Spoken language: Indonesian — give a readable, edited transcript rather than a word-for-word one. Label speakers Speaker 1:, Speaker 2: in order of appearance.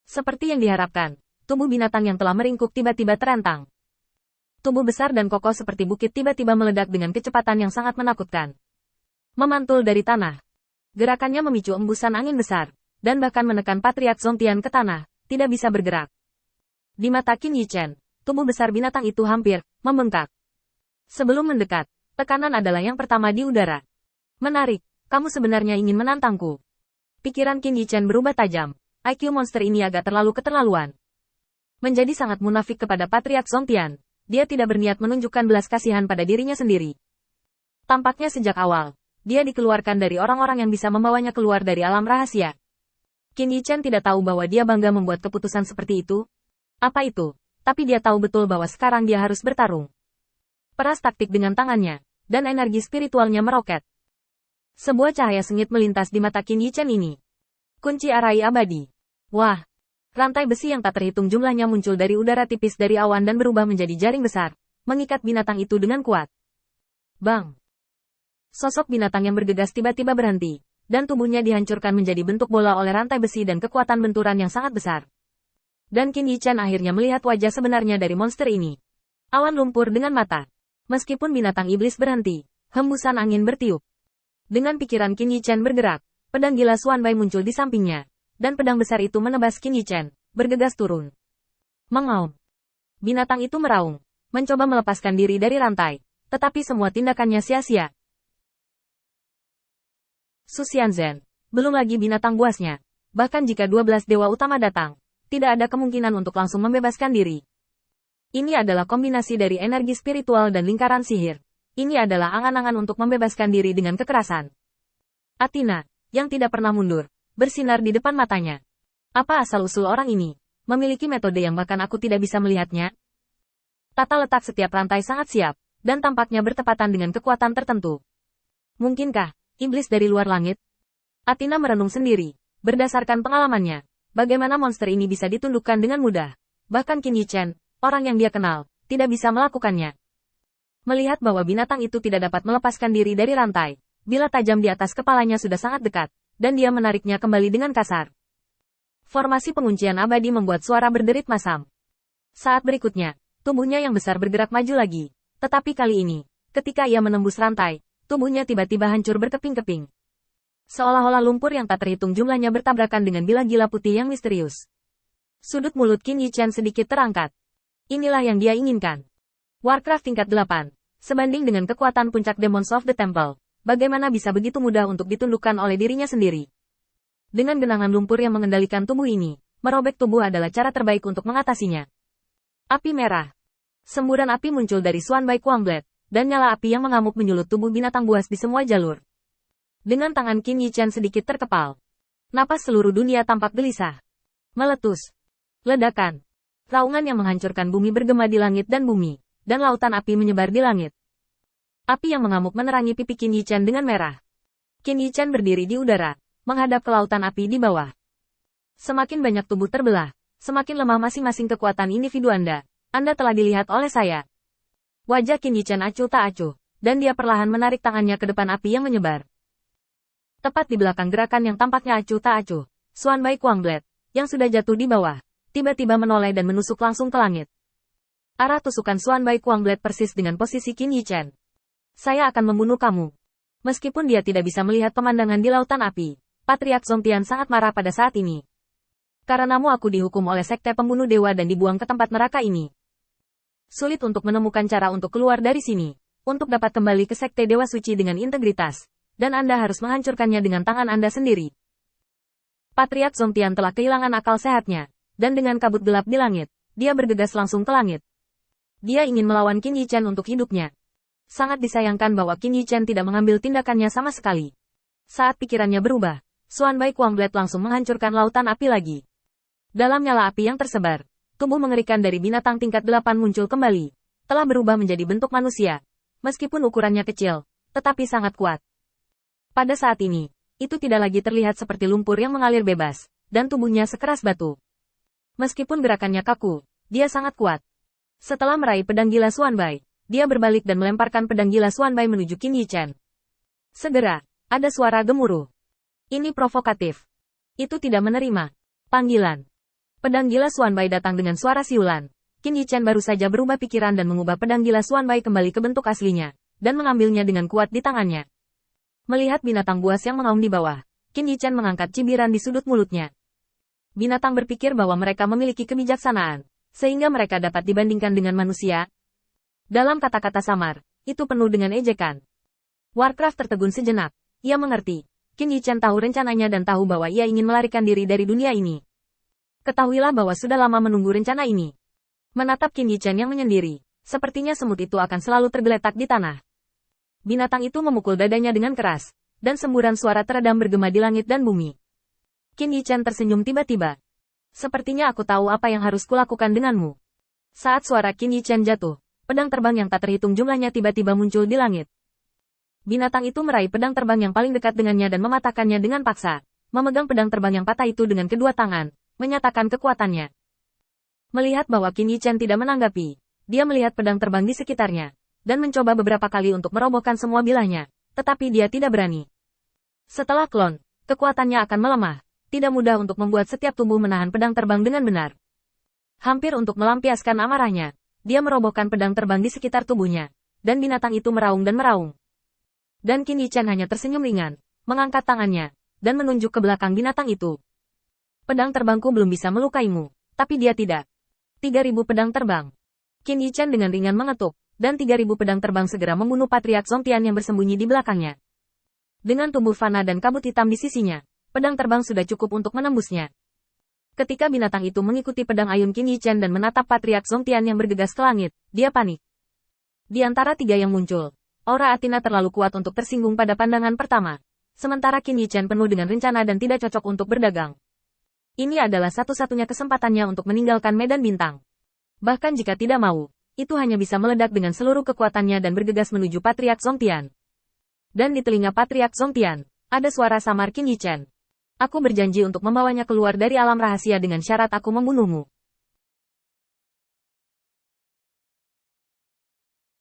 Speaker 1: Seperti yang diharapkan, tubuh binatang yang telah meringkuk tiba-tiba terentang. Tubuh besar dan kokoh seperti bukit tiba-tiba meledak dengan kecepatan yang sangat menakutkan. Memantul dari tanah. Gerakannya memicu embusan angin besar, dan bahkan menekan Patriark Zongtian ke tanah, tidak bisa bergerak. Di mata Qin Yichen, tubuh besar binatang itu hampir membengkak. Sebelum mendekat, tekanan adalah yang pertama di udara. Menarik, kamu sebenarnya ingin menantangku. Pikiran Qin Yichen berubah tajam. IQ monster ini agak terlalu keterlaluan. Menjadi sangat munafik kepada Patriark Zongtian, dia tidak berniat menunjukkan belas kasihan pada dirinya sendiri. Tampaknya sejak awal, dia dikeluarkan dari orang-orang yang bisa membawanya keluar dari alam rahasia. Qin Yichen tidak tahu bahwa dia bangga membuat keputusan seperti itu. Apa itu? Tapi dia tahu betul bahwa sekarang dia harus bertarung. Peras taktik dengan tangannya, dan energi spiritualnya meroket. Sebuah cahaya sengit melintas di mata Qin Yichen ini. Kunci arai abadi. Wah! Rantai besi yang tak terhitung jumlahnya muncul dari udara tipis dari awan dan berubah menjadi jaring besar, mengikat binatang itu dengan kuat. Bang! Sosok binatang yang bergegas tiba-tiba berhenti, dan tubuhnya dihancurkan menjadi bentuk bola oleh rantai besi dan kekuatan benturan yang sangat besar. Dan Qin Yichen akhirnya melihat wajah sebenarnya dari monster ini. Awan lumpur dengan mata. Meskipun binatang iblis berhenti, hembusan angin bertiup. Dengan pikiran Qin Yichen bergerak, pedang gila Xuanbai muncul di sampingnya. Dan pedang besar itu menebas Qin Yichen, bergegas turun. Mengaum. Binatang itu meraung, mencoba melepaskan diri dari rantai, tetapi semua tindakannya sia-sia. Su Xianzhen, belum lagi binatang buasnya. Bahkan jika 12 dewa utama datang, tidak ada kemungkinan untuk langsung membebaskan diri. Ini adalah kombinasi dari energi spiritual dan lingkaran sihir. Ini adalah angan-angan untuk membebaskan diri dengan kekerasan. Athena, yang tidak pernah mundur, bersinar di depan matanya. Apa asal-usul orang ini? Memiliki metode yang bahkan aku tidak bisa melihatnya? Tata letak setiap rantai sangat siap, dan tampaknya bertepatan dengan kekuatan tertentu. Mungkinkah, iblis dari luar langit? Athena merenung sendiri. Berdasarkan pengalamannya, bagaimana monster ini bisa ditundukkan dengan mudah? Bahkan Qin Yichen, orang yang dia kenal, tidak bisa melakukannya. Melihat bahwa binatang itu tidak dapat melepaskan diri dari rantai, bila tajam di atas kepalanya sudah sangat dekat, dan dia menariknya kembali dengan kasar. Formasi penguncian abadi membuat suara berderit masam. Saat berikutnya, tubuhnya yang besar bergerak maju lagi. Tetapi kali ini, ketika ia menembus rantai, tubuhnya tiba-tiba hancur berkeping-keping. Seolah-olah lumpur yang tak terhitung jumlahnya bertabrakan dengan bilah gila putih yang misterius. Sudut mulut Qin Yichen sedikit terangkat. Inilah yang dia inginkan. Warcraft tingkat 8. Sebanding dengan kekuatan puncak Demons of the Temple. Bagaimana bisa begitu mudah untuk ditundukkan oleh dirinya sendiri? Dengan genangan lumpur yang mengendalikan tubuh ini, merobek tubuh adalah cara terbaik untuk mengatasinya. Api merah. Semburan api muncul dari Xuanbai Kuangblade, dan nyala api yang mengamuk menyulut tubuh binatang buas di semua jalur. Dengan tangan Qin Yichen sedikit terkepal. Napas seluruh dunia tampak gelisah. Meletus. Ledakan. Raungan yang menghancurkan bumi bergema di langit dan bumi, dan lautan api menyebar di langit. Api yang mengamuk menerangi pipi Qin Yichen dengan merah. Qin Yichen berdiri di udara, menghadap ke lautan api di bawah. Semakin banyak tubuh terbelah, semakin lemah masing-masing kekuatan individu Anda. Anda telah dilihat oleh saya. Wajah Qin Yichen acuh tak acuh, dan dia perlahan menarik tangannya ke depan api yang menyebar. Tepat di belakang gerakan yang tampaknya acuh tak acuh, Xuanbai Kuangblade, yang sudah jatuh di bawah, tiba-tiba menoleh dan menusuk langsung ke langit. Arah tusukan Xuanbai Kuangblade persis dengan posisi Qin Yichen. Saya akan membunuh kamu. Meskipun dia tidak bisa melihat pemandangan di lautan api, Patriark Zongtian sangat marah pada saat ini. Karenamu aku dihukum oleh sekte pembunuh dewa dan dibuang ke tempat neraka ini. Sulit untuk menemukan cara untuk keluar dari sini, untuk dapat kembali ke sekte dewa suci dengan integritas, dan Anda harus menghancurkannya dengan tangan Anda sendiri. Patriark Zongtian telah kehilangan akal sehatnya, dan dengan kabut gelap di langit, dia bergegas langsung ke langit. Dia ingin melawan Qin Yichen untuk hidupnya. Sangat disayangkan bahwa Qin Yichen tidak mengambil tindakannya sama sekali. Saat pikirannya berubah, Xuanbai Kuangblade langsung menghancurkan lautan api lagi. Dalam nyala api yang tersebar, tubuh mengerikan dari binatang tingkat 8 muncul kembali, telah berubah menjadi bentuk manusia. Meskipun ukurannya kecil, tetapi sangat kuat. Pada saat ini, itu tidak lagi terlihat seperti lumpur yang mengalir bebas, dan tubuhnya sekeras batu. Meskipun gerakannya kaku, dia sangat kuat. Setelah meraih pedang gila Xuanbai, dia berbalik dan melemparkan pedang gila Xuanbai menuju Qin Yichen. Segera, ada suara gemuruh. Ini provokatif. Itu tidak menerima panggilan. Pedang gila Xuanbai datang dengan suara siulan. Qin Yichen baru saja berubah pikiran dan mengubah pedang gila Xuanbai kembali ke bentuk aslinya, dan mengambilnya dengan kuat di tangannya. Melihat binatang buas yang mengaum di bawah, Qin Yichen mengangkat cibiran di sudut mulutnya. Binatang berpikir bahwa mereka memiliki kebijaksanaan, sehingga mereka dapat dibandingkan dengan manusia. Dalam kata-kata samar, itu penuh dengan ejekan. Warcraft tertegun sejenak. Ia mengerti. Qin Yichen tahu rencananya dan tahu bahwa ia ingin melarikan diri dari dunia ini. Ketahuilah bahwa sudah lama menunggu rencana ini. Menatap Qin Yichen yang menyendiri, sepertinya semut itu akan selalu tergeletak di tanah. Binatang itu memukul dadanya dengan keras, dan semburan suara teredam bergema di langit dan bumi. Qin Yichen tersenyum tiba-tiba. Sepertinya aku tahu apa yang harus kulakukan denganmu. Saat suara Qin Yichen jatuh, pedang terbang yang tak terhitung jumlahnya tiba-tiba muncul di langit. Binatang itu meraih pedang terbang yang paling dekat dengannya dan mematahkannya dengan paksa. Memegang pedang terbang yang patah itu dengan kedua tangan, menyatakan kekuatannya. Melihat bahwa Qin Yichen tidak menanggapi, dia melihat pedang terbang di sekitarnya, dan mencoba beberapa kali untuk merobohkan semua bilahnya, tetapi dia tidak berani. Setelah klon, kekuatannya akan melemah. Tidak mudah untuk membuat setiap tubuh menahan pedang terbang dengan benar. Hampir untuk melampiaskan amarahnya, dia merobohkan pedang terbang di sekitar tubuhnya, dan binatang itu meraung dan meraung. Dan Qin Yichen hanya tersenyum ringan, mengangkat tangannya, dan menunjuk ke belakang binatang itu. Pedang terbangku belum bisa melukaimu, tapi dia tidak. 3.000 pedang terbang. Qin Yichen dengan ringan mengetuk, dan 3.000 pedang terbang segera membunuh Patriark Zongtian yang bersembunyi di belakangnya. Dengan tubuh fana dan kabut hitam di sisinya, pedang terbang sudah cukup untuk menembusnya. Ketika binatang itu mengikuti pedang ayun Qin Yichen dan menatap Patriark Zongtian yang bergegas ke langit, dia panik. Di antara tiga yang muncul, aura Athena terlalu kuat untuk tersinggung pada pandangan pertama. Sementara Qin Yichen penuh dengan rencana dan tidak cocok untuk berdagang. Ini adalah satu-satunya kesempatannya untuk meninggalkan medan bintang. Bahkan jika tidak mau, itu hanya bisa meledak dengan seluruh kekuatannya dan bergegas menuju Patriark Zongtian. Dan di telinga Patriark Zongtian, ada suara samar Qin Yichen. Aku berjanji untuk membawanya keluar dari alam rahasia dengan syarat aku membunuhmu.